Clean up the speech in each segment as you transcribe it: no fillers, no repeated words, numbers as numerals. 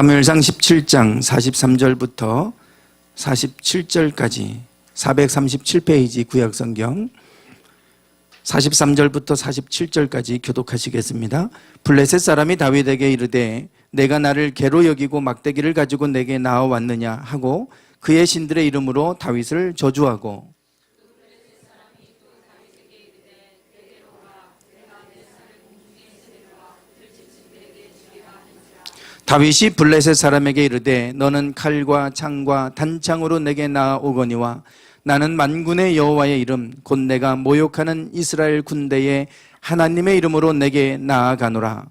사무엘상 17장 43절부터 47절까지 437페이지 구약성경 43절부터 47절까지 교독하시겠습니다. 블레셋 사람이 다윗에게 이르되 내가 나를 개로 여기고 막대기를 가지고 내게 나아왔느냐 하고 그의 신들의 이름으로 다윗을 저주하고 다윗이 블레셋 사람에게 이르되 너는 칼과 창과 단창으로 내게 나아오거니와 나는 만군의 여호와의 이름 곧 내가 모욕하는 이스라엘 군대의 하나님의 이름으로 내게 나아가노라.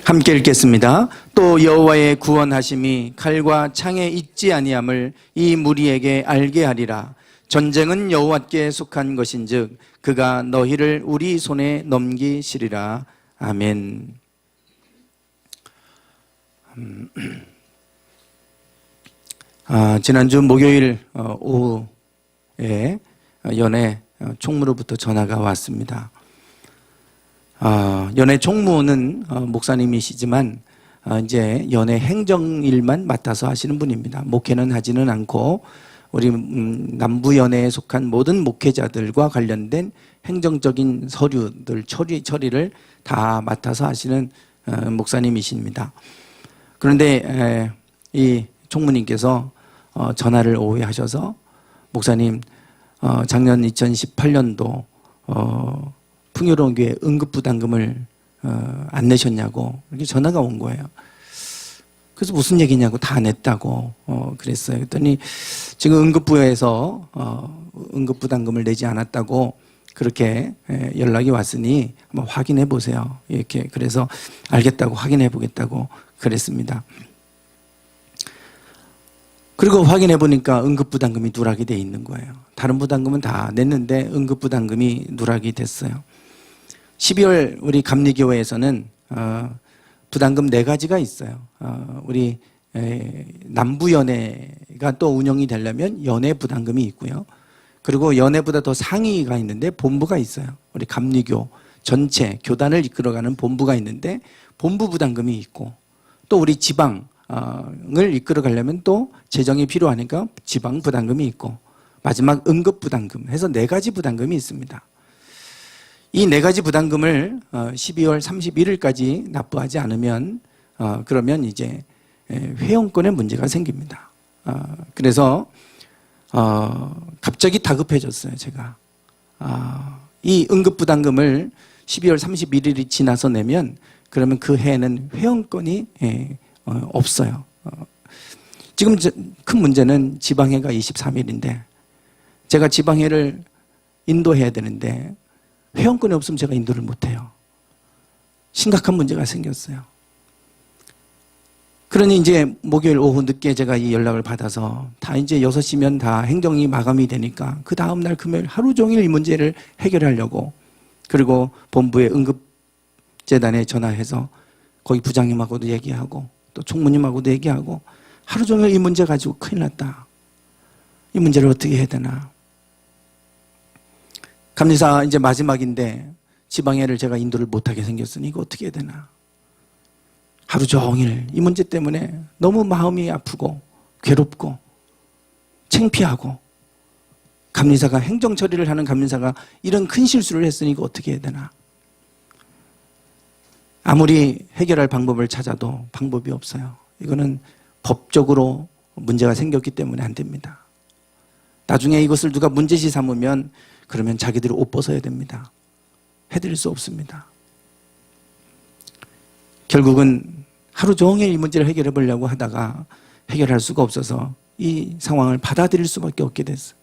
함께 읽겠습니다. 또 여호와의 구원하심이 칼과 창에 있지 아니함을 이 무리에게 알게 하리라. 전쟁은 여호와께 속한 것인즉 그가 너희를 우리 손에 넘기시리라. 아멘. 지난주 목요일 오후에 연회 총무로부터 전화가 왔습니다. 연회 총무는 목사님이시지만 이제 연회 행정일만 맡아서 하시는 분입니다. 목회는 하지는 않고 우리 남부연회에 속한 모든 목회자들과 관련된 행정적인 서류들 처리를 다 맡아서 하시는 목사님이십니다. 그런데 이 총무님께서 전화를 오후에 하셔서 목사님 작년 2018년도 풍요로운 교회 응급부담금을 안 내셨냐고 이렇게 전화가 온 거예요. 그래서 무슨 얘기냐고 다 냈다고 그랬어요. 그랬더니 지금 응급부에서 응급부담금을 내지 않았다고 그렇게 연락이 왔으니 한번 확인해 보세요. 이렇게 그래서 알겠다고 확인해 보겠다고 그랬습니다. 그리고 확인해 보니까 응급부담금이 누락이 돼 있는 거예요. 다른 부담금은 다 냈는데 응급부담금이 누락이 됐어요. 12월 우리 감리교회에서는 부담금 4가지가 있어요. 우리 남부연회가 또 운영이 되려면 연회 부담금이 있고요. 그리고 연회보다 더 상위가 있는데 본부가 있어요. 우리 감리교 전체 교단을 이끌어가는 본부가 있는데 본부 부담금이 있고 또 우리 지방을 이끌어가려면 또 재정이 필요하니까 지방 부담금이 있고 마지막 응급 부담금 해서 4가지 부담금이 있습니다. 이 4가지 부담금을 12월 31일까지 납부하지 않으면 그러면 이제 회원권에 문제가 생깁니다. 그래서 갑자기 다급해졌어요. 제가 이 응급부담금을 12월 31일이 지나서 내면 그러면 그 해에는 회원권이 없어요. 지금 큰 문제는 지방회가 23일인데 제가 지방회를 인도해야 되는데 회원권이 없으면 제가 인도를 못해요. 심각한 문제가 생겼어요. 그러니 이제 목요일 오후 늦게 제가 이 연락을 받아서 다 이제 6시면 다 행정이 마감이 되니까 그 다음날 금요일 하루 종일 이 문제를 해결하려고 그리고 본부의 응급재단에 전화해서 거기 부장님하고도 얘기하고 또 총무님하고도 얘기하고 하루 종일 이 문제 가지고 큰일 났다. 이 문제를 어떻게 해야 되나. 감리사 이제 마지막인데 지방회를 제가 인도를 못하게 생겼으니 이거 어떻게 해야 되나. 하루 종일 이 문제 때문에 너무 마음이 아프고 괴롭고 창피하고 감리사가 행정 처리를 하는 감리사가 이런 큰 실수를 했으니 이거 어떻게 해야 되나. 아무리 해결할 방법을 찾아도 방법이 없어요. 이거는 법적으로 문제가 생겼기 때문에 안 됩니다. 나중에 이것을 누가 문제시 삼으면 그러면 자기들이 옷 벗어야 됩니다. 해드릴 수 없습니다. 결국은 하루 종일 이 문제를 해결해 보려고 하다가 해결할 수가 없어서 이 상황을 받아들일 수밖에 없게 됐어요.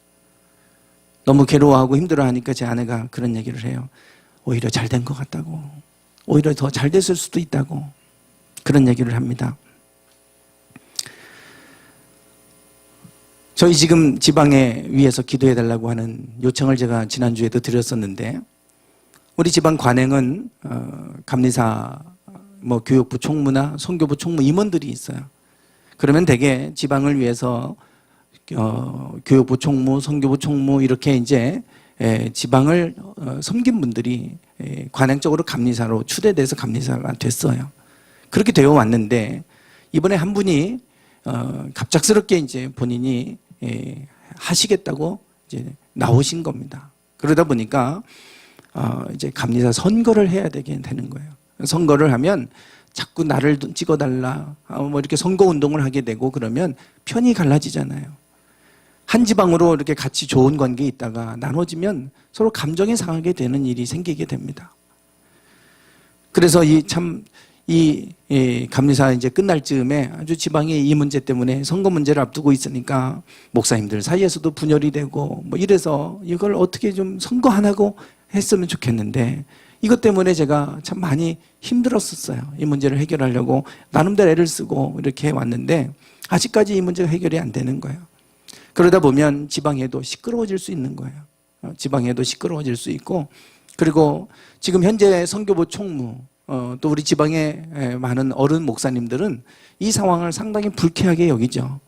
너무 괴로워하고 힘들어하니까 제 아내가 그런 얘기를 해요. 오히려 잘 된 것 같다고. 오히려 더 잘 됐을 수도 있다고. 그런 얘기를 합니다. 저희 지금 지방에 위해서 기도해 달라고 하는 요청을 제가 지난주에도 드렸었는데 우리 지방 관행은 감리사, 교육부 총무나 선교부 총무 임원들이 있어요. 그러면 대개 지방을 위해서 교육부 총무, 선교부 총무 이렇게 이제 지방을 섬긴 분들이 관행적으로 감리사로 추대돼서 감리사가 됐어요. 그렇게 되어 왔는데 이번에 한 분이 갑작스럽게 이제 본인이 하시겠다고 이제 나오신 겁니다. 그러다 보니까 이제 감리사 선거를 해야 되게 되는 거예요. 선거를 하면 자꾸 나를 찍어달라, 뭐 이렇게 선거 운동을 하게 되고 그러면 편이 갈라지잖아요. 한 지방으로 이렇게 같이 좋은 관계에 있다가 나눠지면 서로 감정이 상하게 되는 일이 생기게 됩니다. 그래서 이 감리사 이제 끝날 즈음에 아주 지방이 이 문제 때문에 선거 문제를 앞두고 있으니까 목사님들 사이에서도 분열이 되고 뭐 이래서 이걸 어떻게 좀 선거 안 하고 했으면 좋겠는데 이것 때문에 제가 참 많이 힘들었었어요. 이 문제를 해결하려고 나름대로 애를 쓰고 이렇게 왔는데 아직까지 이 문제가 해결이 안 되는 거예요. 그러다 보면 지방에도 시끄러워질 수 있는 거예요. 지방에도 시끄러워질 수 있고, 그리고 지금 현재 선교부 총무, 또 우리 지방의 많은 어른 목사님들은 이 상황을 상당히 불쾌하게 여기죠.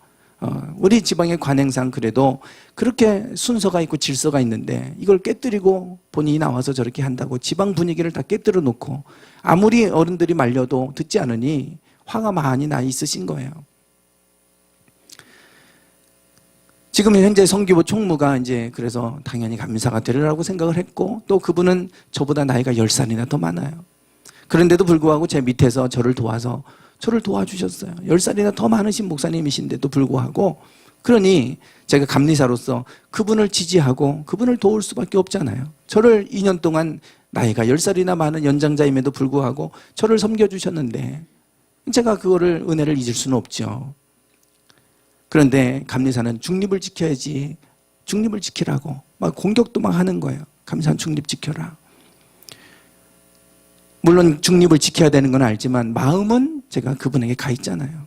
우리 지방의 관행상 그래도 그렇게 순서가 있고 질서가 있는데 이걸 깨뜨리고 본인이 나와서 저렇게 한다고 지방 분위기를 다 깨뜨려 놓고 아무리 어른들이 말려도 듣지 않으니 화가 많이 나 있으신 거예요. 지금 현재 선교부 총무가 이제 그래서 당연히 감리사가 되리라고 생각을 했고, 또 그분은 저보다 나이가 10살이나 더 많아요. 그런데도 불구하고 제 밑에서 저를 도와서 저를 도와주셨어요. 10살이나 더 많으신 목사님이신데도 불구하고, 그러니 제가 감리사로서 그분을 지지하고 그분을 도울 수밖에 없잖아요. 저를 2년 동안 나이가 10살이나 많은 연장자임에도 불구하고 저를 섬겨주셨는데 제가 그거를 은혜를 잊을 수는 없죠. 그런데 감리사는 중립을 지켜야지, 중립을 지키라고 막 공격도 막 하는 거예요. 감리사는 중립 지켜라. 물론 중립을 지켜야 되는 건 알지만 마음은 제가 그분에게 가 있잖아요.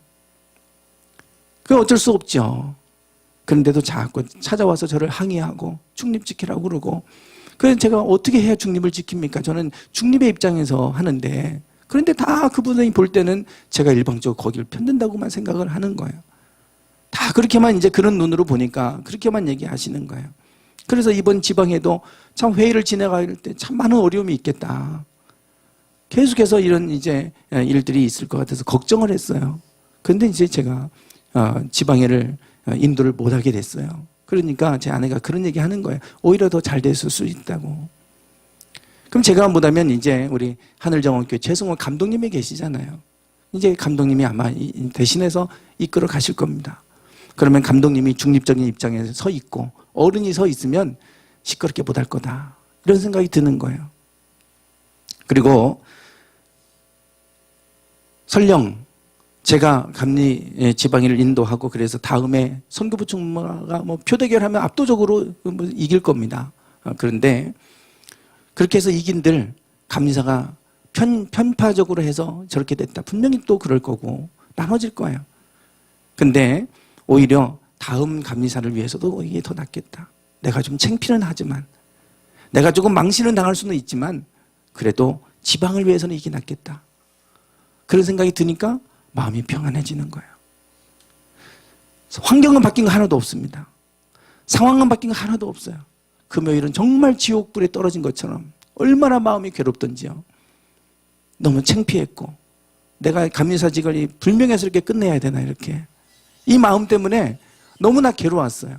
그게 어쩔 수 없죠. 그런데도 자꾸 찾아와서 저를 항의하고 중립 지키라고 그러고, 그래서 제가 어떻게 해야 중립을 지킵니까? 저는 중립의 입장에서 하는데, 그런데 다 그분이 볼 때는 제가 일방적으로 거기를 편든다고만 생각을 하는 거예요. 다 그렇게만 이제 그런 눈으로 보니까 그렇게만 얘기하시는 거예요. 그래서 이번 지방에도 참 회의를 진행할 때 참 많은 어려움이 있겠다. 계속해서 이런 이제 일들이 있을 것 같아서 걱정을 했어요. 그런데 이제 제가 지방회를 인도를 못하게 됐어요. 그러니까 제 아내가 그런 얘기 하는 거예요. 오히려 더 잘 됐을 수 있다고. 그럼 제가 못하면 이제 우리 하늘정원교회 최승원 감독님이 계시잖아요. 이제 감독님이 아마 대신해서 이끌어 가실 겁니다. 그러면 감독님이 중립적인 입장에 서 있고 어른이 서 있으면 시끄럽게 못할 거다. 이런 생각이 드는 거예요. 그리고 설령 제가 감리 지방회를 인도하고 그래서 다음에 선교부 총무가 뭐 표대결하면 압도적으로 뭐 이길 겁니다. 그런데 그렇게 해서 이긴들 감리사가 편파적으로 해서 저렇게 됐다. 분명히 또 그럴 거고 나눠질 거예요. 근데 오히려 다음 감리사를 위해서도 이게 더 낫겠다. 내가 좀 창피는 하지만, 내가 조금 망신을 당할 수는 있지만 그래도 지방을 위해서는 이게 낫겠다. 그런 생각이 드니까 마음이 평안해지는 거예요. 환경은 바뀐 거 하나도 없습니다. 상황은 바뀐 거 하나도 없어요. 금요일은 정말 지옥불에 떨어진 것처럼 얼마나 마음이 괴롭던지요. 너무 창피했고 내가 감리사직을 불명예스럽게 이렇게 끝내야 되나 이렇게. 이 마음 때문에 너무나 괴로웠어요.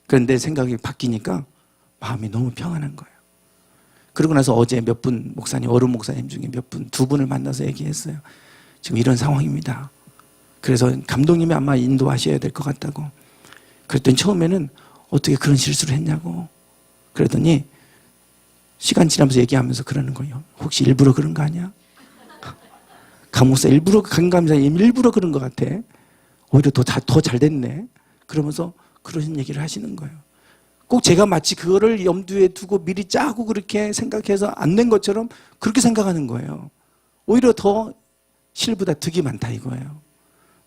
그런데 생각이 바뀌니까 마음이 너무 평안한 거예요. 그러고 나서 어제 몇 분 목사님, 어른 목사님 중에 몇 분, 2분을 만나서 얘기했어요. 지금 이런 상황입니다. 그래서 감독님이 아마 인도하셔야 될 것 같다고. 그랬더니 처음에는 어떻게 그런 실수를 했냐고. 그랬더니 시간 지나면서 얘기하면서 그러는 거예요. 혹시 일부러 그런 거 아니야? 강 목사 일부러, 강 감사님 일부러 그런 것 같아. 오히려 더 잘 됐네. 그러면서 그런 얘기를 하시는 거예요. 꼭 제가 마치 그거를 염두에 두고 미리 짜고 그렇게 생각해서 안 낸 것처럼 그렇게 생각하는 거예요. 오히려 더 실보다 득이 많다 이거예요.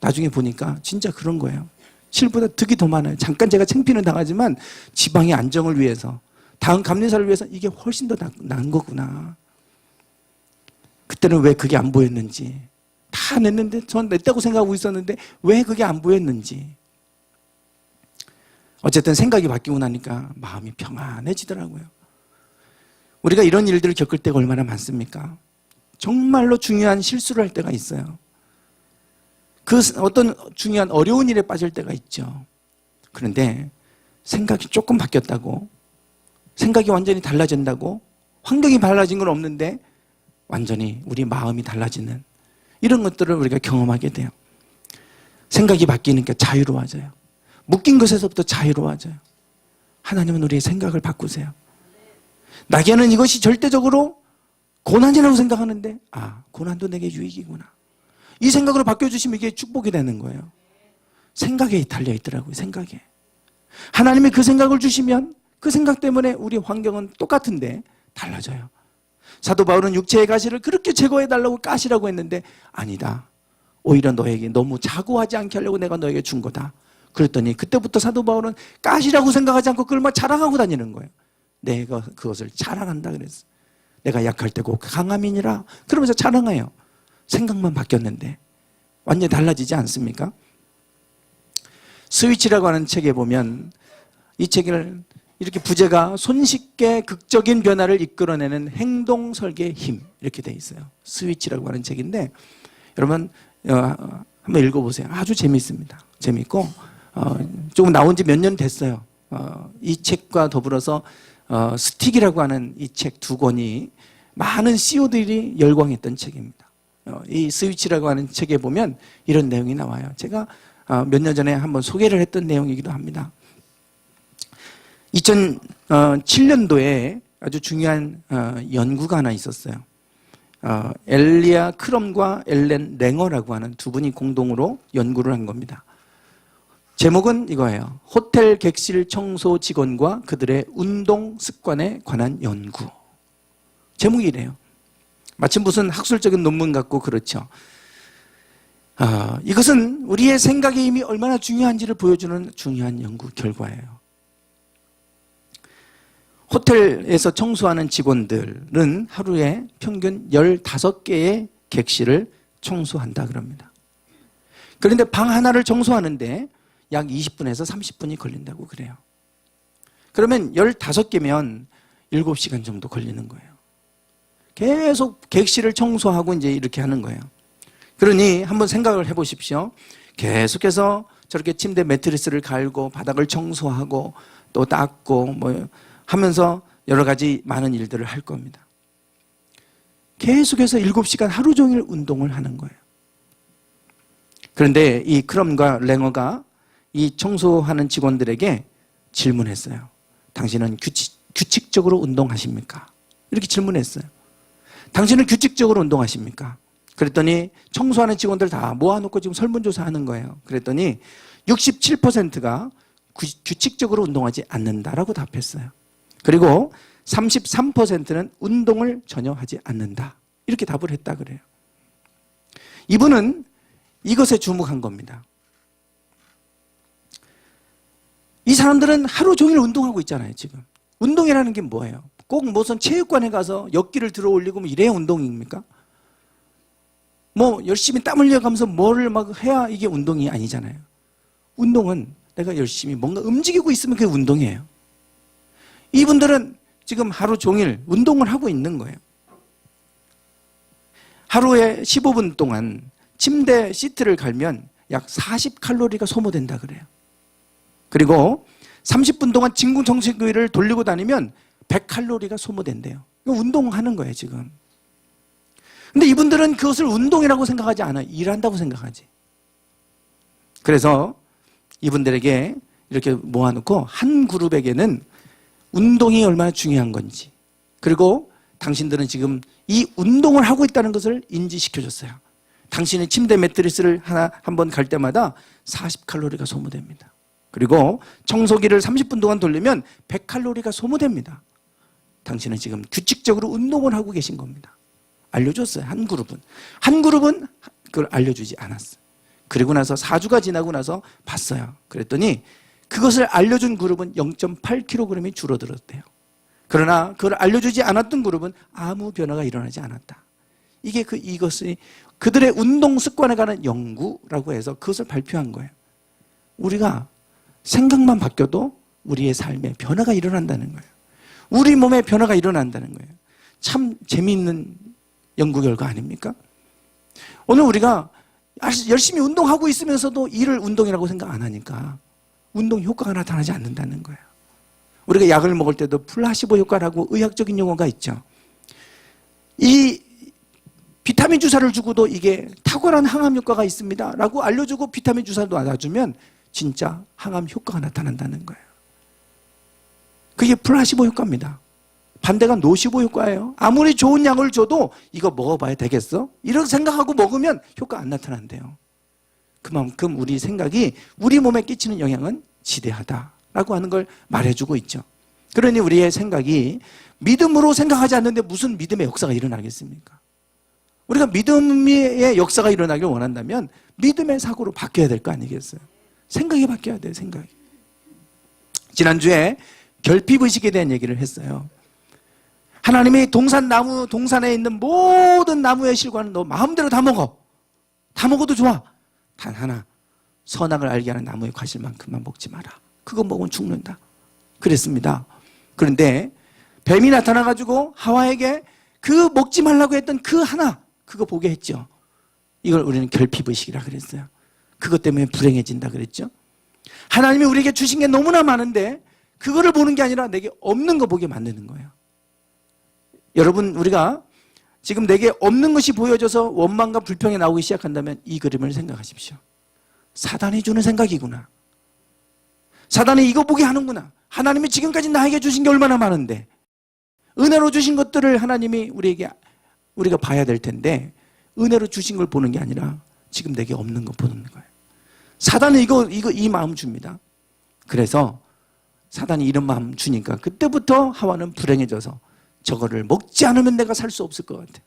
나중에 보니까 진짜 그런 거예요. 실보다 득이 더 많아요. 잠깐 제가 창피는 당하지만 지방의 안정을 위해서, 다음 감리사를 위해서 이게 훨씬 더 나은 거구나. 그때는 왜 그게 안 보였는지 다 냈는데, 전 냈다고 생각하고 있었는데 왜 그게 안 보였는지. 어쨌든 생각이 바뀌고 나니까 마음이 평안해지더라고요. 우리가 이런 일들을 겪을 때가 얼마나 많습니까? 정말로 중요한 실수를 할 때가 있어요. 그 어떤 중요한 어려운 일에 빠질 때가 있죠. 그런데 생각이 조금 바뀌었다고, 생각이 완전히 달라진다고, 환경이 달라진 건 없는데 완전히 우리 마음이 달라지는 이런 것들을 우리가 경험하게 돼요. 생각이 바뀌니까 자유로워져요. 묶인 것에서부터 자유로워져요. 하나님은 우리의 생각을 바꾸세요. 나에게는 이것이 절대적으로 고난이라고 생각하는데, 고난도 내게 유익이구나. 이 생각으로 바뀌어주시면 이게 축복이 되는 거예요. 생각에 달려있더라고요. 생각에. 하나님이 그 생각을 주시면 그 생각 때문에 우리 환경은 똑같은데 달라져요. 사도 바울은 육체의 가시를 그렇게 제거해달라고 까시라고 했는데, 아니다. 오히려 너에게 너무 자고하지 않게 하려고 내가 너에게 준 거다. 그랬더니 그때부터 사도 바울은 가시라고 생각하지 않고 그걸 막 자랑하고 다니는 거예요. 내가 그것을 자랑한다 그랬어. 내가 약할 때고 강함이니라. 그러면서 자랑해요. 생각만 바뀌었는데 완전히 달라지지 않습니까? 스위치라고 하는 책에 보면, 이 책을 이렇게 부제가 손쉽게 극적인 변화를 이끌어내는 행동 설계의 힘, 이렇게 돼 있어요. 스위치라고 하는 책인데 여러분 한번 읽어보세요. 아주 재미있습니다. 재미있고 조금 나온 지 몇 년 됐어요. 이 책과 더불어서 스틱이라고 하는 이 책 두 권이 많은 CEO들이 열광했던 책입니다. 이 스위치라고 하는 책에 보면 이런 내용이 나와요. 제가 몇 년 전에 한번 소개를 했던 내용이기도 합니다. 2007년도에 아주 중요한 연구가 하나 있었어요. 엘리아 크럼과 엘렌 랭어라고 하는 두 분이 공동으로 연구를 한 겁니다. 제목은 이거예요. 호텔 객실 청소 직원과 그들의 운동 습관에 관한 연구. 제목이 이래요. 마침 무슨 학술적인 논문 같고 그렇죠. 이것은 우리의 생각의 힘이 얼마나 중요한지를 보여주는 중요한 연구 결과예요. 호텔에서 청소하는 직원들은 하루에 평균 15개의 객실을 청소한다 그럽니다. 그런데 방 하나를 청소하는데 약 20분에서 30분이 걸린다고 그래요. 그러면 15개면 7시간 정도 걸리는 거예요. 계속 객실을 청소하고 이제 이렇게 하는 거예요. 그러니 한번 생각을 해보십시오. 계속해서 저렇게 침대 매트리스를 갈고 바닥을 청소하고 또 닦고 뭐 하면서 여러 가지 많은 일들을 할 겁니다. 계속해서 7시간 하루 종일 운동을 하는 거예요. 그런데 이 크럼과 랭어가 이 청소하는 직원들에게 질문했어요. 당신은 규칙적으로 운동하십니까? 이렇게 질문했어요. 당신은 규칙적으로 운동하십니까? 그랬더니 청소하는 직원들 다 모아놓고 지금 설문조사하는 거예요. 그랬더니 67%가 규칙적으로 운동하지 않는다라고 답했어요. 그리고 33%는 운동을 전혀 하지 않는다. 이렇게 답을 했다 그래요. 이분은 이것에 주목한 겁니다. 이 사람들은 하루 종일 운동하고 있잖아요, 지금. 운동이라는 게 뭐예요? 꼭 무슨 체육관에 가서 역기를 들어 올리고 뭐 이래야 운동입니까? 뭐 열심히 땀 흘려가면서 뭐를 막 해야 이게 운동이 아니잖아요. 운동은 내가 열심히 뭔가 움직이고 있으면 그게 운동이에요. 이분들은 지금 하루 종일 운동을 하고 있는 거예요. 하루에 15분 동안 침대 시트를 갈면 약 40칼로리가 소모된다 그래요. 그리고 30분 동안 진공청소기를 돌리고 다니면 100칼로리가 소모된대요. 이거 운동하는 거예요, 지금. 근데 이분들은 그것을 운동이라고 생각하지 않아요. 일한다고 생각하지. 그래서 이분들에게 이렇게 모아놓고 한 그룹에게는 운동이 얼마나 중요한 건지, 그리고 당신들은 지금 이 운동을 하고 있다는 것을 인지시켜줬어요. 당신의 침대 매트리스를 한번 갈 때마다 40칼로리가 소모됩니다. 그리고 청소기를 30분 동안 돌리면 100칼로리가 소모됩니다. 당신은 지금 규칙적으로 운동을 하고 계신 겁니다. 알려줬어요. 한 그룹은. 한 그룹은 그걸 알려주지 않았어요. 그리고 나서 4주가 지나고 나서 봤어요. 그랬더니 그것을 알려준 그룹은 0.8kg이 줄어들었대요. 그러나 그걸 알려주지 않았던 그룹은 아무 변화가 일어나지 않았다. 이게 이것이 그들의 운동 습관에 관한 연구라고 해서 그것을 발표한 거예요. 우리가 생각만 바뀌어도 우리의 삶에 변화가 일어난다는 거예요. 우리 몸에 변화가 일어난다는 거예요. 참 재미있는 연구 결과 아닙니까? 오늘 우리가 열심히 운동하고 있으면서도 이를 운동이라고 생각 안 하니까 운동 효과가 나타나지 않는다는 거예요. 우리가 약을 먹을 때도 플라시보 효과라고 의학적인 용어가 있죠. 이 비타민 주사를 주고도 이게 탁월한 항암 효과가 있습니다 라고 알려주고 비타민 주사도 놔주면 진짜 항암 효과가 나타난다는 거예요. 그게 플라시보 효과입니다. 반대가 노시보 효과예요. 아무리 좋은 약을 줘도 이거 먹어봐야 되겠어? 이렇게 생각하고 먹으면 효과 안 나타난대요. 그만큼 우리 생각이 우리 몸에 끼치는 영향은 지대하다라고 하는 걸 말해주고 있죠. 그러니 우리의 생각이 믿음으로 생각하지 않는데 무슨 믿음의 역사가 일어나겠습니까? 우리가 믿음의 역사가 일어나길 원한다면 믿음의 사고로 바뀌어야 될 거 아니겠어요? 생각이 바뀌어야 돼요, 생각이. 지난주에 결핍의식에 대한 얘기를 했어요. 하나님이 동산에 있는 모든 나무의 실과는 너 마음대로 다 먹어. 다 먹어도 좋아. 단 하나, 선악을 알게 하는 나무의 과실만큼만 먹지 마라. 그거 먹으면 죽는다. 그랬습니다. 그런데 뱀이 나타나가지고 하와에게 그 먹지 말라고 했던 그 하나, 그거 보게 했죠. 이걸 우리는 결핍의식이라 그랬어요. 그것 때문에 불행해진다 그랬죠. 하나님이 우리에게 주신 게 너무나 많은데 그거를 보는 게 아니라 내게 없는 거 보게 만드는 거예요. 여러분, 우리가 지금 내게 없는 것이 보여져서 원망과 불평이 나오기 시작한다면 이 그림을 생각하십시오. 사단이 주는 생각이구나. 사단이 이거 보게 하는구나. 하나님이 지금까지 나에게 주신 게 얼마나 많은데 은혜로 주신 것들을 하나님이 우리가 봐야 될 텐데 은혜로 주신 걸 보는 게 아니라 지금 내게 없는 거 보는 거예요. 사단은 이 마음 줍니다. 그래서 사단이 이런 마음 주니까 그때부터 하와는 불행해져서 저거를 먹지 않으면 내가 살 수 없을 것 같아요.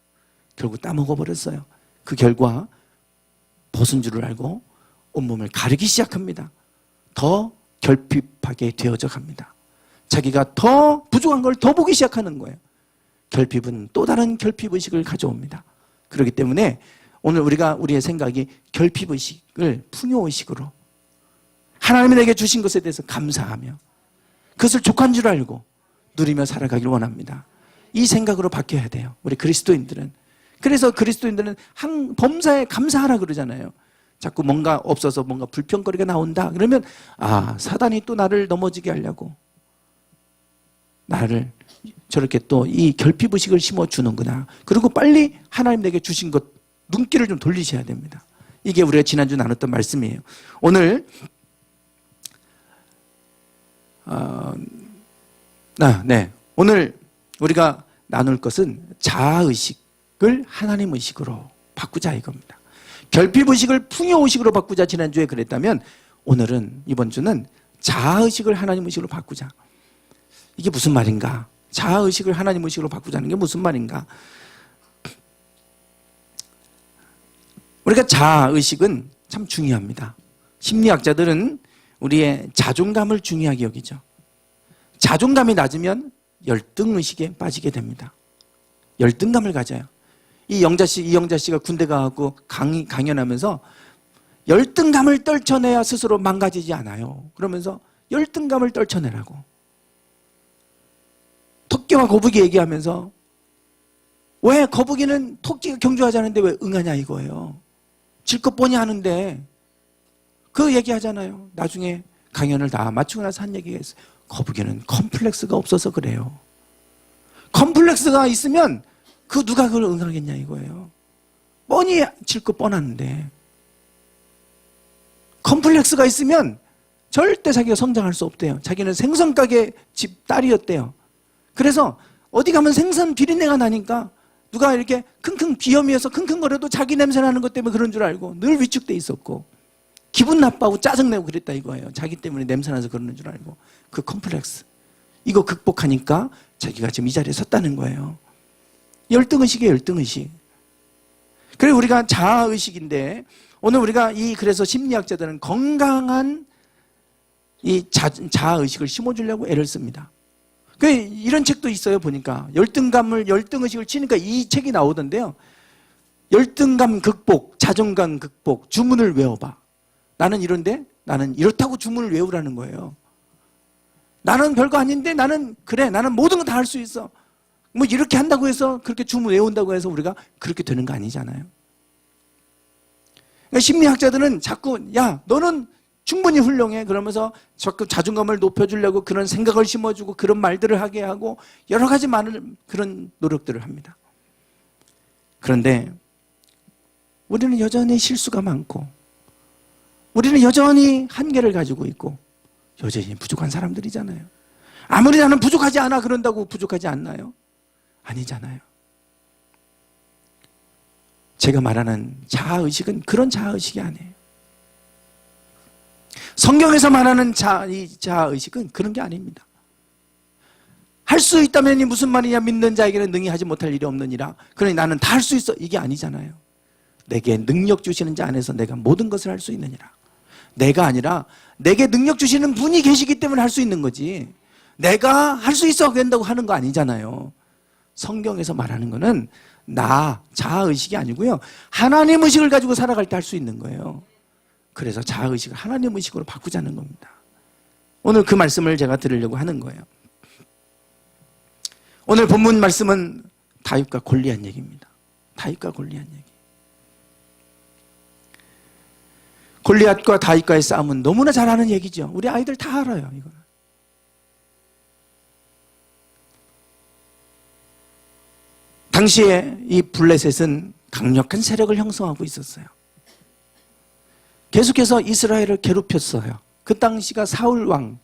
결국 따먹어버렸어요. 그 결과 벗은 줄을 알고 온몸을 가르기 시작합니다. 더 결핍하게 되어져 갑니다. 자기가 더 부족한 걸 더 보기 시작하는 거예요. 결핍은 또 다른 결핍의식을 가져옵니다. 그렇기 때문에 오늘 우리의 생각이 결핍의식을 풍요의식으로 하나님이 내게 주신 것에 대해서 감사하며 그것을 족한 줄 알고 누리며 살아가길 원합니다. 이 생각으로 바뀌어야 돼요. 우리 그리스도인들은. 그래서 그리스도인들은 범사에 감사하라 그러잖아요. 자꾸 뭔가 없어서 뭔가 불평거리가 나온다 그러면 사단이 또 나를 넘어지게 하려고 나를 저렇게 또 이 결핍의식을 심어주는구나. 그리고 빨리 하나님 내게 주신 것 눈길을 좀 돌리셔야 됩니다. 이게 우리가 지난주 나눴던 말씀이에요. 오늘 오늘 우리가 나눌 것은 자아의식을 하나님의식으로 바꾸자 이겁니다. 결핍의식을 풍요의식으로 바꾸자 지난주에 그랬다면 오늘은 이번 주는 자아의식을 하나님의식으로 바꾸자. 이게 무슨 말인가? 자아의식을 하나님의식으로 바꾸자는 게 무슨 말인가? 우리가 자아의식은 참 중요합니다. 심리학자들은 우리의 자존감을 중요하게 여기죠. 자존감이 낮으면 열등의식에 빠지게 됩니다. 열등감을 가져요. 이영자 씨가 군대 가고 강연하면서 열등감을 떨쳐내야 스스로 망가지지 않아요. 그러면서 열등감을 떨쳐내라고. 토끼와 거북이 얘기하면서 왜 거북이는 토끼가 경주하지 않는데 왜 응하냐 이거예요. 질 것 뻔히 하는데 그 얘기하잖아요. 나중에 강연을 다 마치고 나서 한 얘기가 있어요. 거북이는 컴플렉스가 없어서 그래요. 컴플렉스가 있으면 그 누가 그걸 응하겠냐 이거예요. 뻔히 질 것 뻔한데 컴플렉스가 있으면 절대 자기가 성장할 수 없대요. 자기는 생선가게 집 딸이었대요. 그래서 어디 가면 생선 비린내가 나니까 누가 이렇게 킁킁 비염이어서 킁킁거려도 자기 냄새 나는 것 때문에 그런 줄 알고 늘 위축돼 있었고 기분 나빠하고 짜증내고 그랬다 이거예요. 자기 때문에 냄새 나서 그러는 줄 알고. 그 컴플렉스 이거 극복하니까 자기가 지금 이 자리에 섰다는 거예요. 열등의식이에요. 열등의식. 그리고 우리가 자아의식인데 오늘 우리가 그래서 심리학자들은 건강한 이 자아의식을 심어주려고 애를 씁니다. 이런 책도 있어요. 보니까 열등의식을 치니까 이 책이 나오던데요. 열등감 극복, 자존감 극복, 주문을 외워봐. 나는 이런데 나는 이렇다고 주문을 외우라는 거예요. 나는 별거 아닌데 나는 그래, 나는 모든 거 다 할 수 있어. 뭐 이렇게 한다고 해서 그렇게 주문 외운다고 해서 우리가 그렇게 되는 거 아니잖아요. 그러니까 심리학자들은 자꾸 야 너는 충분히 훌륭해 그러면서 자꾸 자존감을 높여주려고 그런 생각을 심어주고 그런 말들을 하게 하고 여러 가지 많은 그런 노력들을 합니다. 그런데 우리는 여전히 실수가 많고 우리는 여전히 한계를 가지고 있고 여전히 부족한 사람들이잖아요. 아무리 나는 부족하지 않아 그런다고 부족하지 않나요? 아니잖아요. 제가 말하는 자아의식은 그런 자아의식이 아니에요. 성경에서 말하는 이 자아의식은 그런 게 아닙니다. 할 수 있다면이 무슨 말이냐, 믿는 자에게는 능히 하지 못할 일이 없느니라. 그러니 나는 다 할 수 있어, 이게 아니잖아요. 내게 능력 주시는 자 안에서 내가 모든 것을 할 수 있느니라. 내가 아니라 내게 능력 주시는 분이 계시기 때문에 할 수 있는 거지, 내가 할 수 있어 그런다고 하는 거 아니잖아요. 성경에서 말하는 거는 나, 자아의식이 아니고요, 하나님 의식을 가지고 살아갈 때 할 수 있는 거예요. 그래서 자아의식을 하나님 의식으로 바꾸자는 겁니다. 오늘 그 말씀을 제가 드리려고 하는 거예요. 오늘 본문 말씀은 다윗과 골리앗 얘기입니다. 다윗과 골리앗 얘기. 골리앗과 다윗과의 싸움은 너무나 잘 아는 얘기죠. 우리 아이들 다 알아요, 이거는. 당시에 이 블레셋은 강력한 세력을 형성하고 있었어요. 계속해서 이스라엘을 괴롭혔어요. 그 당시가 사울 왕,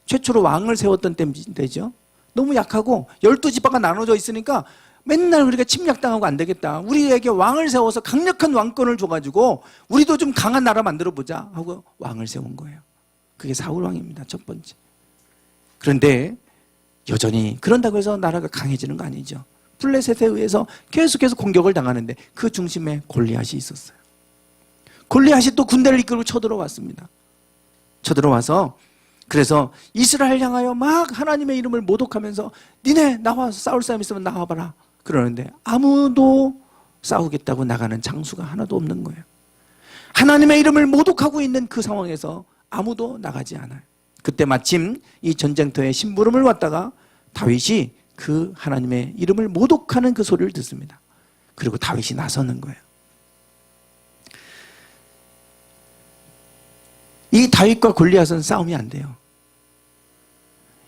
최초로 왕을 세웠던 때죠. 너무 약하고 12지파가 나눠져 있으니까 맨날 우리가 침략당하고 안 되겠다, 우리에게 왕을 세워서 강력한 왕권을 줘가지고 우리도 좀 강한 나라 만들어보자 하고 왕을 세운 거예요. 그게 사울 왕입니다. 첫 번째. 그런데 여전히 그런다고 해서 나라가 강해지는 거 아니죠. 블레셋에 의해서 계속해서 공격을 당하는데 그 중심에 골리앗이 있었어요. 골리앗이 또 군대를 이끌고 쳐들어왔습니다. 쳐들어와서 그래서 이스라엘 향하여 막 하나님의 이름을 모독하면서 니네 나와서 싸울 사람 있으면 나와봐라 그러는데 아무도 싸우겠다고 나가는 장수가 하나도 없는 거예요. 하나님의 이름을 모독하고 있는 그 상황에서 아무도 나가지 않아요. 그때 마침 이 전쟁터에 심부름을 왔다가 다윗이 그 하나님의 이름을 모독하는 그 소리를 듣습니다. 그리고 다윗이 나서는 거예요. 이 다윗과 골리앗은 싸움이 안 돼요.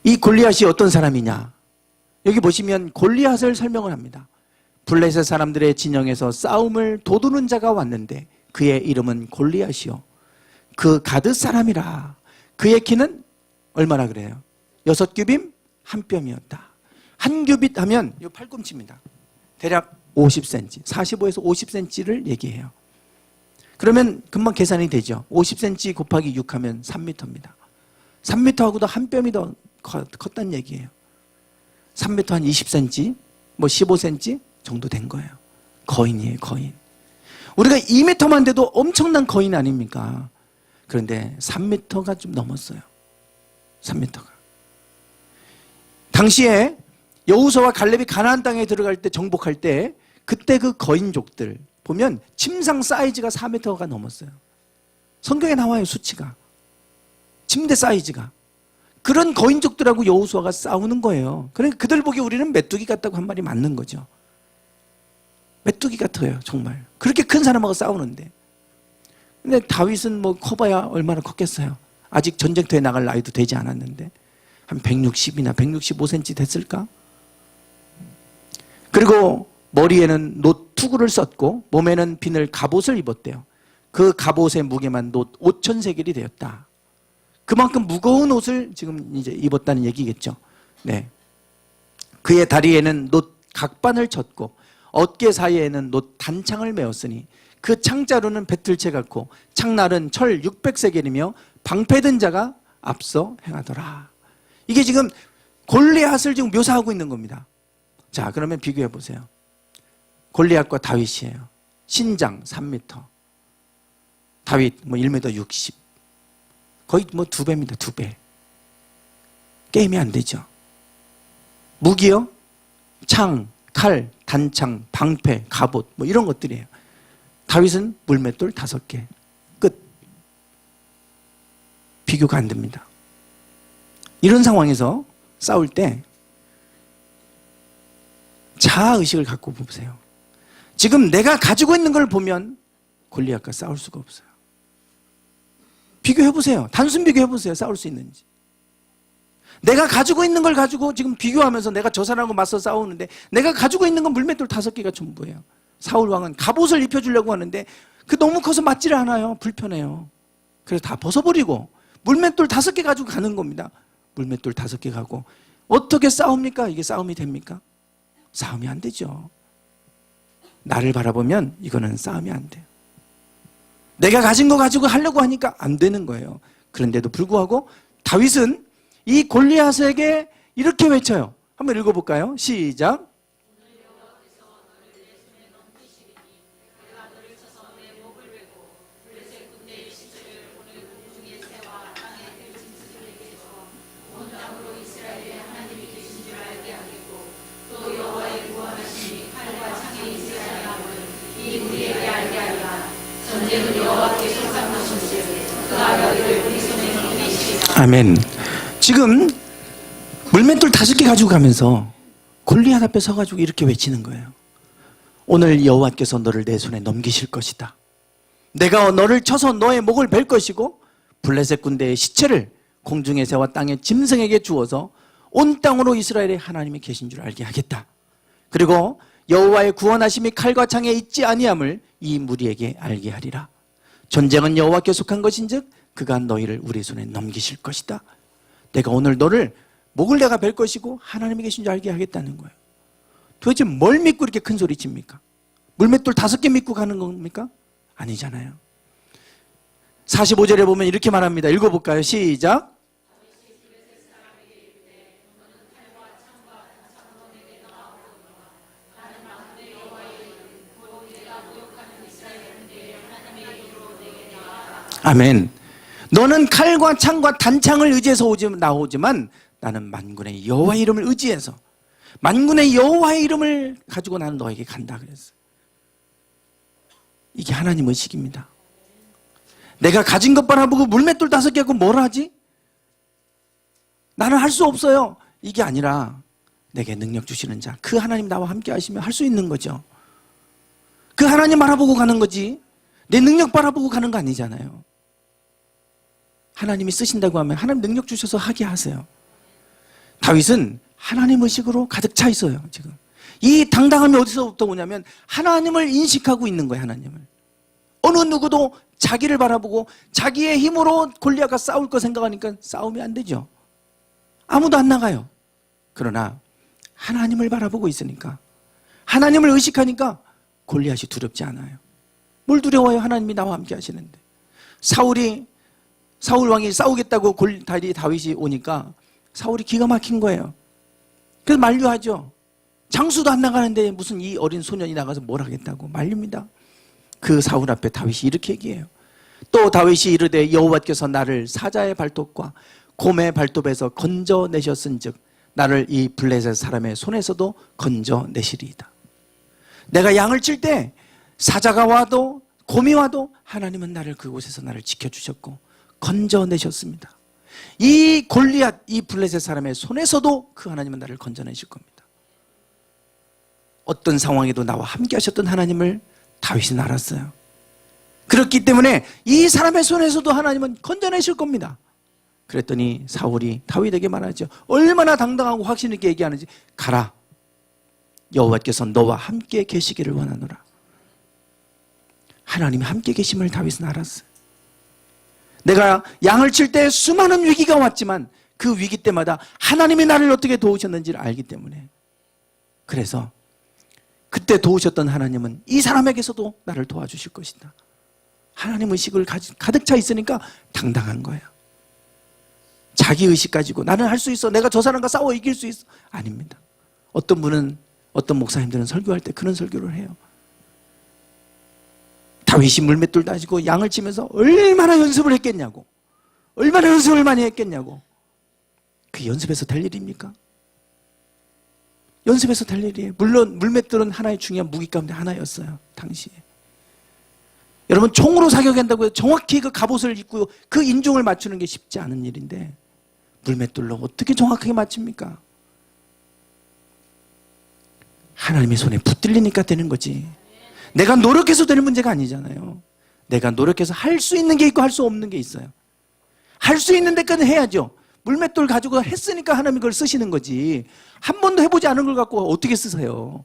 이 골리앗이 어떤 사람이냐, 여기 보시면 골리앗을 설명을 합니다. 블레셋 사람들의 진영에서 싸움을 도두는 자가 왔는데 그의 이름은 골리앗이요 그 가드 사람이라. 그의 키는 얼마나 그래요? 6규빗 1뼘이었다. 한 규빗 하면 이 팔꿈치입니다. 대략 50cm, 45에서 50cm를 얘기해요. 그러면 금방 계산이 되죠. 50cm 곱하기 6 하면 3m입니다. 3m하고도 한 뼘이 더 컸다는 얘기예요. 3m 한 20cm, 뭐 15cm 정도 된 거예요. 거인이에요, 거인. 우리가 2m만 돼도 엄청난 거인 아닙니까? 그런데 3m가 좀 넘었어요. 3m가. 당시에 여호수아와 갈렙이 가나안 땅에 들어갈 때, 정복할 때, 그때 그 거인족들 보면 침상 사이즈가 4m가 넘었어요. 성경에 나와요, 수치가. 침대 사이즈가. 그런 거인족들하고 여호수아가 싸우는 거예요. 그러니까 그들 보기 우리는 메뚜기 같다고 한 말이 맞는 거죠. 메뚜기 같아요, 정말. 그렇게 큰 사람하고 싸우는데. 근데 다윗은 뭐 커봐야 얼마나 컸겠어요. 아직 전쟁터에 나갈 나이도 되지 않았는데 한 160이나 165cm 됐을까? 그리고 머리에는 놋 투구를 썼고 몸에는 비늘 갑옷을 입었대요. 그 갑옷의 무게만 놋 5,000세겔이 되었다. 그만큼 무거운 옷을 지금 이제 입었다는 얘기겠죠. 네. 그의 다리에는 놋 각반을 쳤고 어깨 사이에는 놋 단창을 메었으니 그 창자루는 배틀채 같고 창날은 철 600세겔이며 방패든 자가 앞서 행하더라. 이게 지금 골리앗을 지금 묘사하고 있는 겁니다. 자, 그러면 비교해 보세요. 골리앗과 다윗이에요. 신장 3m, 다윗 뭐 1m 60, 거의 뭐 2배입니다. 2배. 게임이 안 되죠. 무기요? 창, 칼, 단창, 방패, 갑옷 뭐 이런 것들이에요. 다윗은 물맷돌 5개. 끝. 비교가 안 됩니다. 이런 상황에서 싸울 때 자아의식을 갖고 보세요. 지금 내가 가지고 있는 걸 보면 골리앗과 싸울 수가 없어요. 비교해보세요. 단순 비교해보세요. 싸울 수 있는지. 내가 가지고 있는 걸 가지고 지금 비교하면서 내가 저 사람하고 맞서 싸우는데 내가 가지고 있는 건 물맷돌 5개가 전부예요. 사울 왕은 갑옷을 입혀주려고 하는데 그 너무 커서 맞지를 않아요. 불편해요. 그래서 다 벗어버리고 물맷돌 5개 가지고 가는 겁니다. 물맷돌 5개 가고 어떻게 싸웁니까? 이게 싸움이 됩니까? 싸움이 안 되죠. 나를 바라보면 이거는 싸움이 안 돼요. 내가 가진 거 가지고 하려고 하니까 안 되는 거예요. 그런데도 불구하고 다윗은 이 골리앗에게 이렇게 외쳐요. 한번 읽어볼까요? 시작. 아멘. 지금 물맷돌 5개 가지고 가면서 골리앗 앞에 서가지고 이렇게 외치는 거예요. 오늘 여호와께서 너를 내 손에 넘기실 것이다. 내가 너를 쳐서 너의 목을 벨 것이고 블레셋 군대의 시체를 공중의 새와 땅의 짐승에게 주어서 온 땅으로 이스라엘의 하나님이 계신 줄 알게 하겠다. 그리고 여호와의 구원하심이 칼과 창에 있지 아니함을 이 무리에게 알게 하리라. 전쟁은 여호와께 속한 것인즉 그가 너희를 우리 손에 넘기실 것이다. 내가 오늘 너를 목을 내가 벨 것이고 하나님이 계신 줄 알게 하겠다는 거예요. 도대체 뭘 믿고 이렇게 큰 소리 칩니까? 물맷돌 5개 믿고 가는 겁니까? 아니잖아요. 45절에 보면 이렇게 말합니다. 읽어볼까요? 시작. 아멘. 너는 칼과 창과 단창을 의지해서 나오지만 나는 만군의 여호와의 이름을 의지해서 만군의 여호와의 이름을 가지고 나는 너에게 간다 그랬어요. 이게 하나님 의식입니다. 내가 가진 것 바라보고 물맷돌 5개 하고 뭘 하지? 나는 할 수 없어요. 이게 아니라 내게 능력 주시는 자, 그 하나님 나와 함께 하시면 할 수 있는 거죠. 그 하나님 바라보고 가는 거지 내 능력 바라보고 가는 거 아니잖아요. 하나님이 쓰신다고 하면 하나님 능력 주셔서 하게 하세요. 다윗은 하나님 의식으로 가득 차 있어요. 지금 이 당당함이 어디서부터 오냐면 하나님을 인식하고 있는 거예요. 하나님을. 어느 누구도 자기를 바라보고 자기의 힘으로 골리앗과 싸울 거 생각하니까 싸움이 안 되죠. 아무도 안 나가요. 그러나 하나님을 바라보고 있으니까 하나님을 의식하니까 골리앗이 두렵지 않아요. 뭘 두려워요? 하나님이 나와 함께 하시는데. 사울 왕이 싸우겠다고 다윗이 오니까 사울이 기가 막힌 거예요. 그래서 만류하죠. 장수도 안 나가는데 무슨 이 어린 소년이 나가서 뭘 하겠다고 말립니다. 그 사울 앞에 다윗이 이렇게 얘기해요. 또 다윗이 이르되 여호와께서 나를 사자의 발톱과 곰의 발톱에서 건져내셨은즉 나를 이 블레셋 사람의 손에서도 건져내시리이다. 내가 양을 칠 때 사자가 와도 곰이 와도 하나님은 나를 그곳에서 나를 지켜주셨고 건져내셨습니다. 이 골리앗, 이 블레셋 사람의 손에서도 그 하나님은 나를 건져내실 겁니다. 어떤 상황에도 나와 함께 하셨던 하나님을 다윗은 알았어요. 그렇기 때문에 이 사람의 손에서도 하나님은 건져내실 겁니다. 그랬더니 사울이 다윗에게 말하죠. 얼마나 당당하고 확신 있게 얘기하는지. 가라. 여호와께서 너와 함께 계시기를 원하노라. 하나님이 함께 계심을 다윗은 알았어요. 내가 양을 칠 때 수많은 위기가 왔지만 그 위기 때마다 하나님이 나를 어떻게 도우셨는지를 알기 때문에, 그래서 그때 도우셨던 하나님은 이 사람에게서도 나를 도와주실 것이다. 하나님 의식을 가득 차 있으니까 당당한 거예요. 자기 의식 가지고 나는 할 수 있어, 내가 저 사람과 싸워 이길 수 있어, 아닙니다. 어떤 분은, 어떤 목사님들은 설교할 때 그런 설교를 해요. 다윗이 물맷돌 다지고 양을 치면서 얼마나 연습을 했겠냐고, 얼마나 연습을 많이 했겠냐고. 그 연습해서 될 일입니까? 연습해서 될 일이에요. 물론 물맷돌은 하나의 중요한 무기 가운데 하나였어요, 당시에. 여러분, 총으로 사격한다고 해서 정확히 그 갑옷을 입고 그 인종을 맞추는 게 쉽지 않은 일인데 물맷돌로 어떻게 정확하게 맞춥니까? 하나님의 손에 붙들리니까 되는 거지. 내가 노력해서 되는 문제가 아니잖아요. 내가 노력해서 할 수 있는 게 있고 할 수 없는 게 있어요. 할 수 있는 데까지 해야죠. 물맷돌 가지고 했으니까 하나님이 그걸 쓰시는 거지. 한 번도 해보지 않은 걸 갖고 어떻게 쓰세요?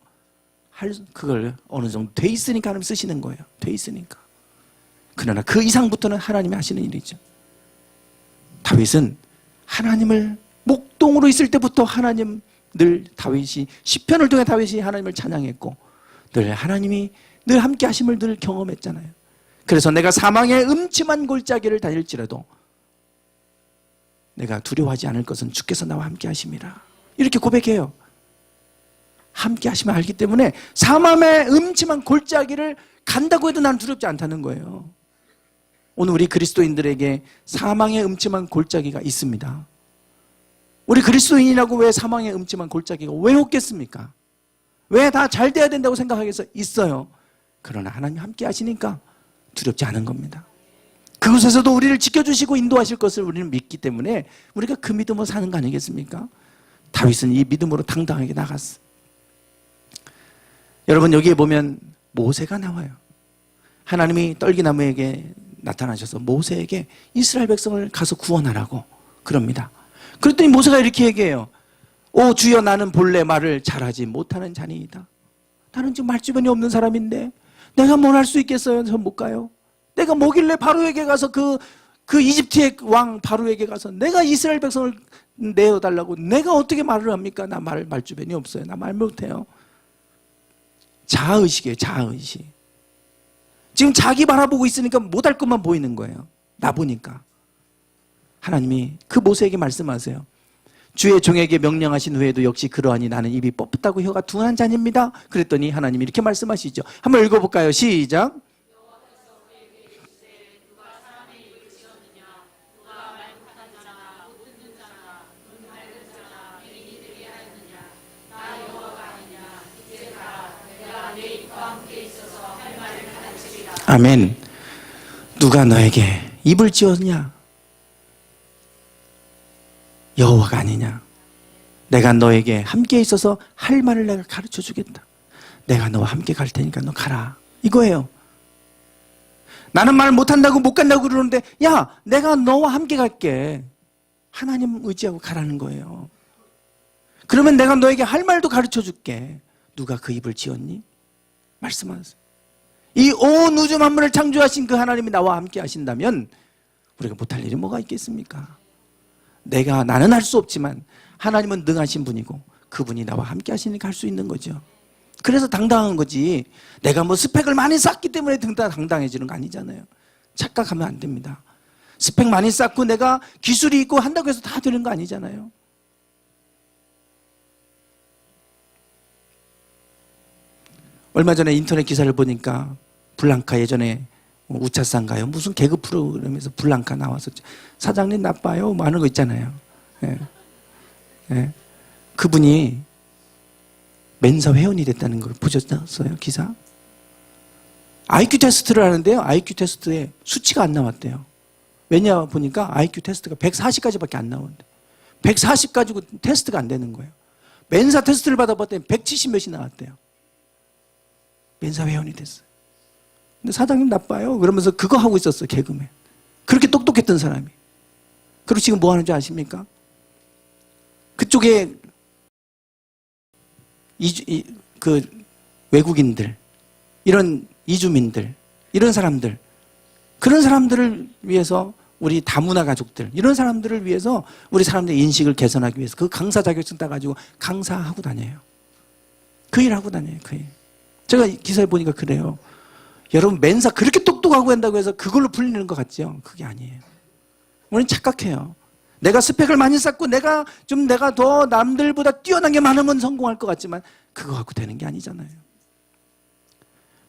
그걸 어느 정도 돼 있으니까 하나님 쓰시는 거예요. 돼 있으니까. 그러나 그 이상부터는 하나님이 하시는 일이죠. 다윗은 하나님을 목동으로 있을 때부터 하나님, 늘 다윗이 시편을 통해 다윗이 하나님을 찬양했고 늘 하나님이 늘 함께 하심을 늘 경험했잖아요. 그래서 내가 사망의 음침한 골짜기를 다닐지라도 내가 두려워하지 않을 것은 주께서 나와 함께 하심이라, 이렇게 고백해요. 함께 하시면 알기 때문에 사망의 음침한 골짜기를 간다고 해도 나는 두렵지 않다는 거예요. 오늘 우리 그리스도인들에게 사망의 음침한 골짜기가 있습니다. 우리 그리스도인이라고 왜 사망의 음침한 골짜기가 왜 없겠습니까? 왜 다 잘 돼야 된다고 생각하겠어요? 있어요. 그러나 하나님 함께 하시니까 두렵지 않은 겁니다. 그곳에서도 우리를 지켜주시고 인도하실 것을 우리는 믿기 때문에 우리가 그 믿음으로 사는 거 아니겠습니까? 다윗은 이 믿음으로 당당하게 나갔어. 여러분, 여기에 보면 모세가 나와요. 하나님이 떨기나무에게 나타나셔서 모세에게 이스라엘 백성을 가서 구원하라고 그럽니다. 그랬더니 모세가 이렇게 얘기해요. 오 주여, 나는 본래 말을 잘하지 못하는 자니이다. 나는 지금 말주변이 없는 사람인데 내가 뭘 할 수 있겠어요? 전 못 가요. 내가 뭐길래 바로에게 가서 그 이집트의 왕 바로에게 가서 내가 이스라엘 백성을 내어달라고 내가 어떻게 말을 합니까? 나 말주변이 없어요. 나 말 못해요. 자아의식이에요. 자아의식. 지금 자기 바라보고 있으니까 못할 것만 보이는 거예요. 나 보니까. 하나님이 그 모세에게 말씀하세요. 주의 종에게 명령하신 후에도 역시 그러하니 나는 입이 뻣뻣하고 혀가 둔한 자입니다. 그랬더니 하나님이 이렇게 말씀하시죠. 한번 읽어볼까요? 시작. 아멘. 누가 너에게 입을 지었냐? 여호와가 아니냐? 내가 너에게 함께 있어서 할 말을 내가 가르쳐 주겠다. 내가 너와 함께 갈 테니까 너 가라. 이거예요. 나는 말 못한다고 못 간다고 그러는데 야, 내가 너와 함께 갈게. 하나님 의지하고 가라는 거예요. 그러면 내가 너에게 할 말도 가르쳐 줄게. 누가 그 입을 지었니? 말씀하세요. 이 온 우주 만물을 창조하신 그 하나님이 나와 함께 하신다면 우리가 못할 일이 뭐가 있겠습니까? 나는 할 수 없지만 하나님은 능하신 분이고 그분이 나와 함께 하시니까 할 수 있는 거죠. 그래서 당당한 거지. 내가 뭐 스펙을 많이 쌓기 때문에 당당해지는 거 아니잖아요. 착각하면 안 됩니다. 스펙 많이 쌓고 내가 기술이 있고 한다고 해서 다 되는 거 아니잖아요. 얼마 전에 인터넷 기사를 보니까 블랑카, 예전에 우차상가요? 무슨 개그 프로그램에서 블랑카 나와서 사장님 나빠요? 뭐 하는 거 있잖아요. 예. 예. 그분이 멘사 회원이 됐다는 걸 보셨어요? 기사? IQ 테스트를 하는데요. IQ 테스트에 수치가 안 나왔대요. 왜냐 보니까 IQ 테스트가 140까지밖에 안 나오는데 140 가지고 테스트가 안 되는 거예요. 멘사 테스트를 받아봤더니 170 몇이 나왔대요. 멘사 회원이 됐어요. 근데 사장님 나빠요. 그러면서 그거 하고 있었어요. 개그맨. 그렇게 똑똑했던 사람이. 그리고 지금 뭐 하는지 아십니까? 그쪽에 그 외국인들, 이런 이주민들, 이런 사람들, 그런 사람들을 위해서 우리 다문화 가족들, 이런 사람들을 위해서 우리 사람들의 인식을 개선하기 위해서 그 강사 자격증 따가지고 강사하고 다녀요. 그 일 하고 다녀요. 그 일. 제가 기사에 보니까 그래요. 여러분, 멘사 그렇게 똑똑하고 한다고 해서 그걸로 풀리는 것 같죠? 그게 아니에요. 우리는 착각해요. 내가 스펙을 많이 쌓고 내가 더 남들보다 뛰어난 게 많으면 성공할 것 같지만 그거 갖고 되는 게 아니잖아요.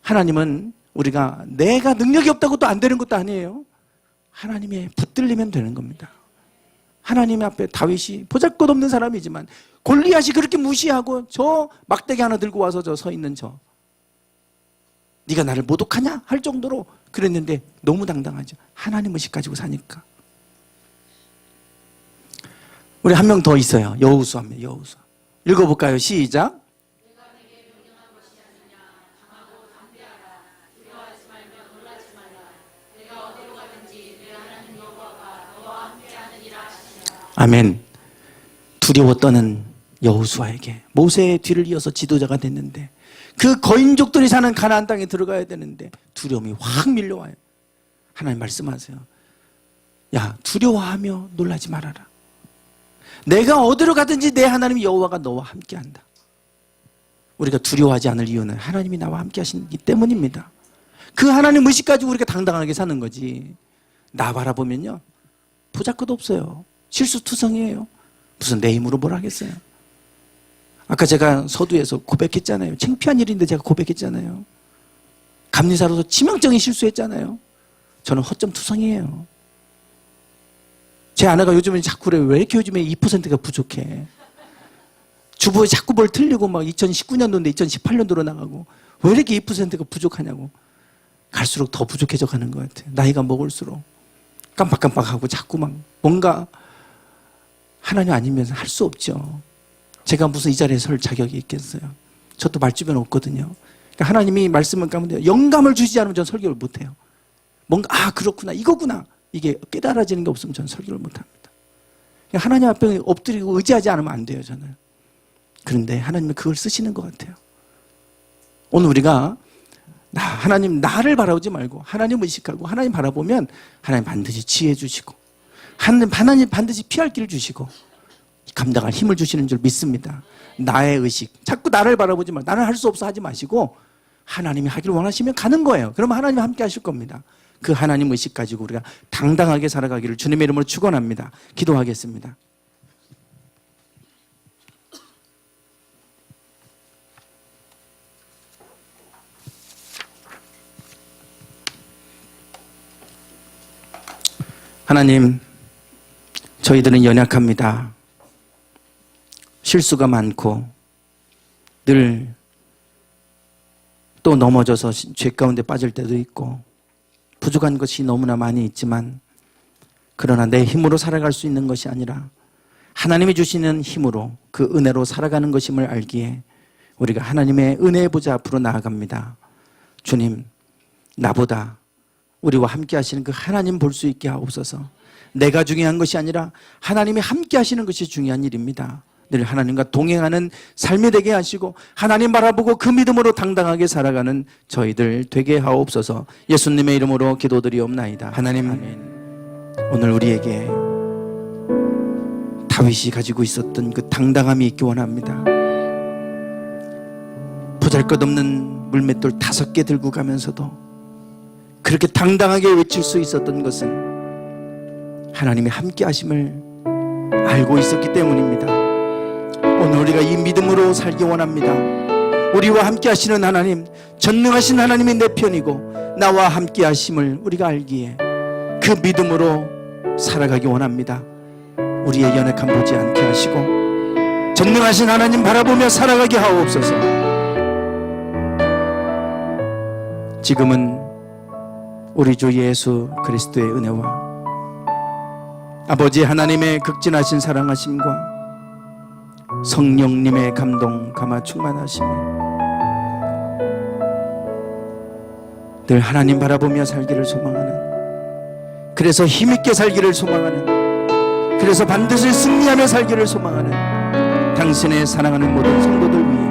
하나님은 우리가 내가 능력이 없다고 또 안 되는 것도 아니에요. 하나님의 붙들리면 되는 겁니다. 하나님 앞에 다윗이 보잘것없는 사람이지만 골리앗이 그렇게 무시하고 저 막대기 하나 들고 와서 저 서 있는 저, 네가 나를 모독하냐 할 정도로 그랬는데 너무 당당하죠. 하나님 의식 가지고 사니까. 우리 한 명 더 있어요. 여호수아입니다. 여호수아. 읽어볼까요? 시작. 아멘. 두려워 떠는 여호수아에게 모세의 뒤를 이어서 지도자가 됐는데 그 거인족들이 사는 가나안 땅에 들어가야 되는데 두려움이 확 밀려와요. 하나님 말씀하세요. 야, 두려워하며 놀라지 말아라. 내가 어디로 가든지 내 하나님 여호와가 너와 함께한다. 우리가 두려워하지 않을 이유는 하나님이 나와 함께 하시기 때문입니다. 그 하나님 의식 가지고 우리가 당당하게 사는 거지. 나 바라보면요 보잘것 없어요. 실수투성이에요. 무슨 내 힘으로 뭘 하겠어요. 아까 제가 서두에서 고백했잖아요. 창피한 일인데 제가 고백했잖아요. 감리사로서 치명적인 실수했잖아요. 저는 허점투성이에요. 제 아내가 요즘에 자꾸 그래요. 왜 이렇게 요즘에 2%가 부족해. 주부에 자꾸 뭘 틀리고 막 2019년도인데 2018년도로 나가고 왜 이렇게 2%가 부족하냐고. 갈수록 더 부족해져 가는 것 같아요. 나이가 먹을수록 깜빡깜빡하고 자꾸 막 뭔가 하나님 아니면 할 수 없죠. 제가 무슨 이 자리에 설 자격이 있겠어요. 저도 말주변 없거든요. 그러니까 하나님이 말씀을 까면 영감을 주시지 않으면 저는 설교를 못해요. 뭔가 그렇구나 이거구나 이게 깨달아지는 게 없으면 저는 설교를 못합니다. 그러니까 하나님 앞에 엎드리고 의지하지 않으면 안 돼요. 저는. 그런데 하나님은 그걸 쓰시는 것 같아요. 오늘 우리가 하나님 나를 바라보지 말고 하나님 의식하고 하나님 바라보면 하나님 반드시 지혜 주시고 하나님 반드시 피할 길을 주시고 감당할 힘을 주시는 줄 믿습니다. 나의 의식 자꾸 나를 바라보지 말고 나는 할 수 없어 하지 마시고 하나님이 하기를 원하시면 가는 거예요. 그러면 하나님이 함께 하실 겁니다. 그 하나님 의식 가지고 우리가 당당하게 살아가기를 주님의 이름으로 축원합니다. 기도하겠습니다. 하나님, 저희들은 연약합니다. 실수가 많고 늘 또 넘어져서 죄 가운데 빠질 때도 있고 부족한 것이 너무나 많이 있지만 그러나 내 힘으로 살아갈 수 있는 것이 아니라 하나님이 주시는 힘으로 그 은혜로 살아가는 것임을 알기에 우리가 하나님의 은혜의 보좌 앞으로 나아갑니다. 주님, 나보다 우리와 함께 하시는 그 하나님 볼 수 있게 하옵소서. 내가 중요한 것이 아니라 하나님이 함께 하시는 것이 중요한 일입니다. 늘 하나님과 동행하는 삶이 되게 하시고 하나님 바라보고 그 믿음으로 당당하게 살아가는 저희들 되게 하옵소서. 예수님의 이름으로 기도드리옵나이다. 하나님, 오늘 우리에게 다윗이 가지고 있었던 그 당당함이 있기 원합니다. 보잘것없는 물맷돌 5개 들고 가면서도 그렇게 당당하게 외칠 수 있었던 것은 하나님이 함께 하심을 알고 있었기 때문입니다. 오늘 우리가 이 믿음으로 살기 원합니다. 우리와 함께 하시는 하나님, 전능하신 하나님이 내 편이고 나와 함께 하심을 우리가 알기에 그 믿음으로 살아가기 원합니다. 우리의 연약함 보지 않게 하시고 전능하신 하나님 바라보며 살아가게 하옵소서. 지금은 우리 주 예수 그리스도의 은혜와 아버지 하나님의 극진하신 사랑하심과 성령님의 감동 감화 충만하심이 늘 하나님 바라보며 살기를 소망하는, 그래서 힘있게 살기를 소망하는, 그래서 반드시 승리하며 살기를 소망하는 당신의 사랑하는 모든 성도들 위해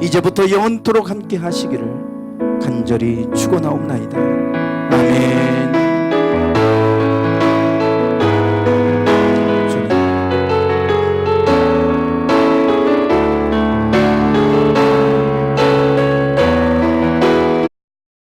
이제부터 영원토록 함께 하시기를 간절히 축원하옵나이다. 아멘.